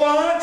5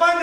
5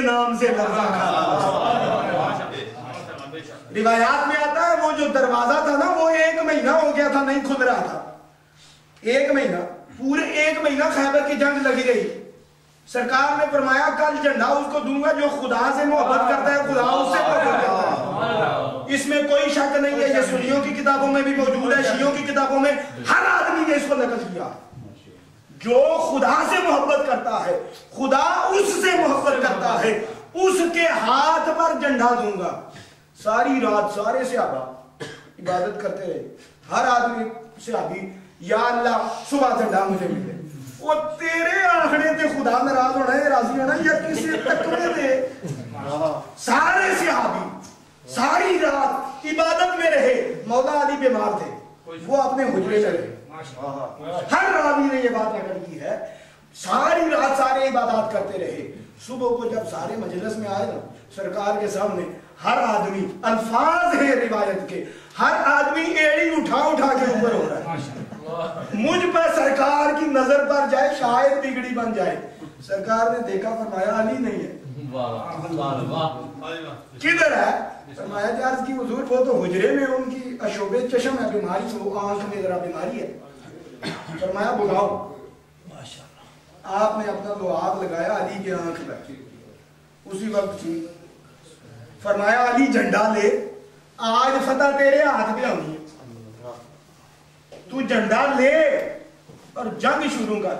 کے نام سے لرزہ کھا. روایات میں آتا ہے وہ جو دروازہ تھا نا وہ 1 مہینہ ہو گیا تھا نہیں کھل رہا تھا. 1 مہینہ پورے 1 مہینہ خیبر کی جنگ لگی رہی. سرکار نے فرمایا کل جھنڈا اس کو دوں گا جو خدا سے محبت کرتا ہے, خدا اس سے محبت کرتا ہے. اس میں کوئی شک نہیں ہے, یہ سنیوں کی کتابوں میں بھی موجود ہے, شیعوں کی کتابوں میں ہر آدمی نے اس کو نقل کیا. جو خدا سے محبت کرتا ہے خدا اس سے محبت کرتا ہے, اس کے ہاتھ پر جھنڈا دوں گا. ساری رات سارے صحابہ عبادت کرتے رہے. ہر آدمی صحابی یا اللہ صبح جھنڈا مجھے ملے. وہ تیرے آنکھنے تے خدا ناراض ہونا ہے, راضی ہونا یا کسی تکوے تے. سارے صحابی ساری رات عبادت میں رہے. مولا علی بیمار تھے, وہ اپنے حجرے میں رہے. ہر راوی نے یہ بات نقل کی ہے. ساری رات سارے عبادات کرتے رہے. صبح کو جب سارے مجلس میں آئے نا سرکار کے سامنے, ہر آدمی الفاظ ہیں روایت کے, ہر آدمی ایڑی اٹھا اٹھا کے اوپر ہو رہا ہے. مجھ پر سرکار کی نظر پر جائے شاید بگڑی بن جائے. سرکار نے دیکھا, فرمایا علی نہیں ہے. کدھر ہے؟ فرمایا جی عرض کی حضور وہ تو حجرے میں ان کی اشوب چشم ہے, بیماری, وہ آنکھ میں ذرا بیماری ہے. فرمایا بلاؤ. آپ نے اپنا لعاب لگایا, علی کی آنکھ لگی. اسی وقت چیز فرمایا علی جھنڈا لے, آج فتح تیرے ہاتھ پہ ہونی ہے. تو جھنڈا لے اور جنگ شروع کر.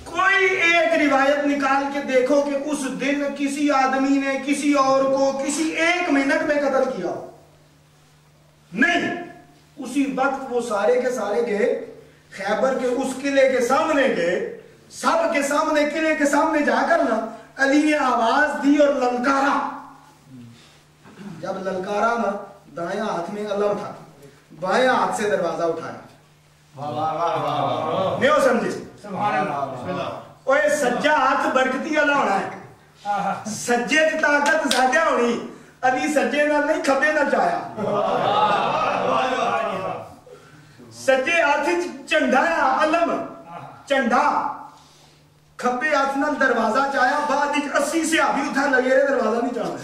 کوئی ایک روایت نکال کے دیکھو کہ اس دن کسی آدمی نے کسی اور کو کسی 1 منٹ میں قتل کیا ہو. نہیں, اسی وقت وہ سارے کے سارے گئے خیبر کے اس قلعے کے سامنے گئے. سب کے سامنے قلعے کے سامنے جا کر نا علی نے آواز دی اور للکارا. جب للکارا نا دائیں ہاتھ میں علم تھا, بائیں ہاتھ سے دروازہ اٹھایا. نہیں ہو سمجھے؟ اوے سجا ہاتھ برکتی والا ہونا ہے, سجے کی طاقت زیادہ ہونی. علی سجے نہ نہیں کھبے نہ چایا. سجے ہاتھ جھنڈا علم جھنڈا, کھبے ہاتھ نال دروازہ چایا. بعد 80 صحابی اٹھا لگے رہے دروازہ نہیں چاہنا.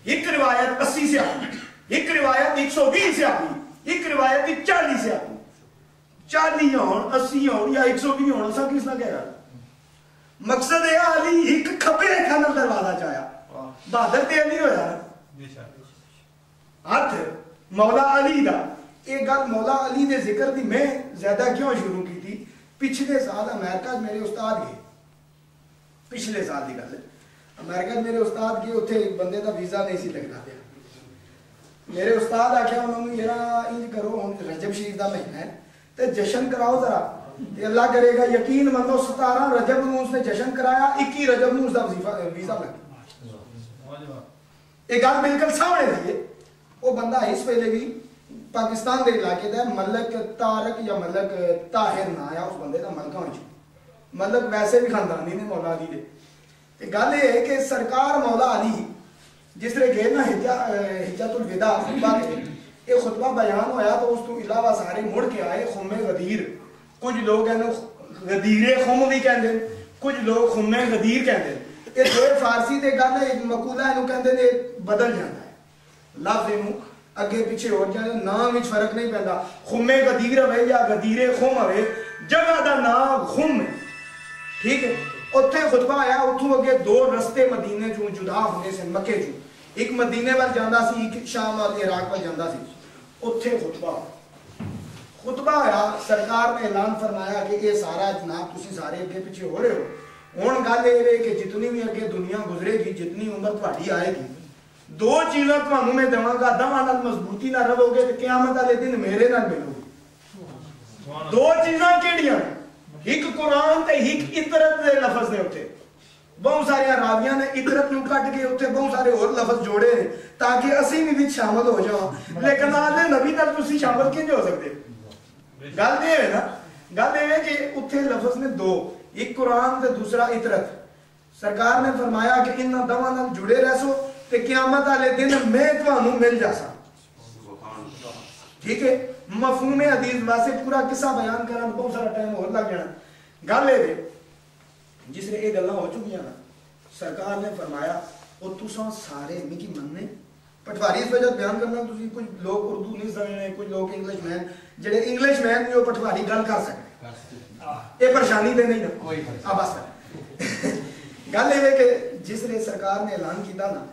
ایک روایت 80 صحابی, ایک روایت 120 صحابی, ایک روایت 40 صحابی. 40 ہون 80 ہون یا 120 ہون سب کس نہ کہہ رہا. مقصد ہے علی ایک کھبے کھانا دروازہ چایا. بہادر تے علی ہویا ہاتھ مولا علی دا. ایک گل مولا علی دے ذکر دی میں زیادہ کیوں شروع کی تھی. پچھلے سال امریکہ میرے استاد گئے, پچھلے سال دی گل ہے. امریکہ میرے استاد گئے, اتنے ایک بندے دا ویزا نہیں سی لگتا پیا. میرے استاد آخیا انہوں نے یار انج کرو, ہم رجب شریف دا مہینہ ہے تے جشن کراؤ ذرا, اللہ کرے گا. یقین منو 17 رجب نو اس نے جشن کرایا, 21 رجب نو اس دا ویزا لگا. ایک گل بالکل سامنے تھی. وہ بندہ اس ویلے بھی پاکستان دے علاقے دا, ملک طارق یا ملک طاہر نا آیا اس بندے دا. ملکہ ہوئی ملک ویسے بھی خاندانی نے مولا علی دے. گل یہ ہے کہ سرکار مولا علی جس طرح گئے نا حجت الوداع خطبہ کے, یہ خطبہ بیان ہویا تو اس تو علاوہ سارے مڑ کے آئے. خم غدیر, کچھ لوگ ہیں غدیر خم بھی کہندے, کچھ لوگ خم غدیر کہندے. یہ دو فارسی دے گل ہے, مقولہ انہوں کہندے نے بدل جاتا ہے. لفظ انہوں اگے پیچھے ہو جانے, نام وچ فرق نہیں پیندا. خم غدیر ہوئے یا غدیر خم ہوئے, جگہ دا نام خم ہے. ٹھیک ہے. اتھے خطبہ آیا, اتھوں اگے 2 رستے مدینے چوں جدا ہونے سے مکے چوں. ایک مدینے وال جاندا سی, ایک شام وال عراق وال جاندا سی. اتھے خطبہ آیا, سرکار نے اعلان فرمایا کہ یہ سارا جناب تسی سارے اگے پیچھے ہو رہے ہو. ہن گل یہ کہ جتنی بھی اگے دنیا گزرے گی, جتنی عمر تہاڈی آئے گی, 2 چیزاں تمہوں میں دواں گا. دواں نال مضبوطی نال رہو گے تے قیامت والے دن میرے نال ملو گے. 2 چیزاں کیڑیاں؟ ایک قرآن تے ایک اطرت دے لفظ نے. اتنے بہت سارے راویاں نے اطرت نو کٹ کے اتنے بہت سارے اور لفظ جوڑے ہیں تاکہ اسی بھی شامل ہو جاؤں. لیکن آدھے نبی نال تسی شامل کیوں ہو سکتے؟ گل یہ ہے نا, گل یہ ہے کہ اتنے لفظ نے 2, ایک قرآن تے دوسرا اطرت. سرکار نے فرمایا کہ ان دواں نال جڑے رہسو تے قیامت والے دن میں تمہوں مل جاسا. ٹھیک ہے. مفہوم حدیث واسے پورا قصہ بیان کرنا بہت سارا ٹائم اور لگ جانا. گل یہ جس نے یہ گلاں ہو چکی نا سرکار نے فرمایا وہ تساں سارے مکی مننے پٹواری اس وجہ بیان کرنا تسی کچھ لوگ اردو نہیں سمجھنے کچھ لوگ انگلش مین جڑے انگلش مین بھی وہ پٹواری گل کر سکتے یہ پریشانی دے نہیں نا بس گل یہ کہ جس نے سرکار نے اعلان کیتا نا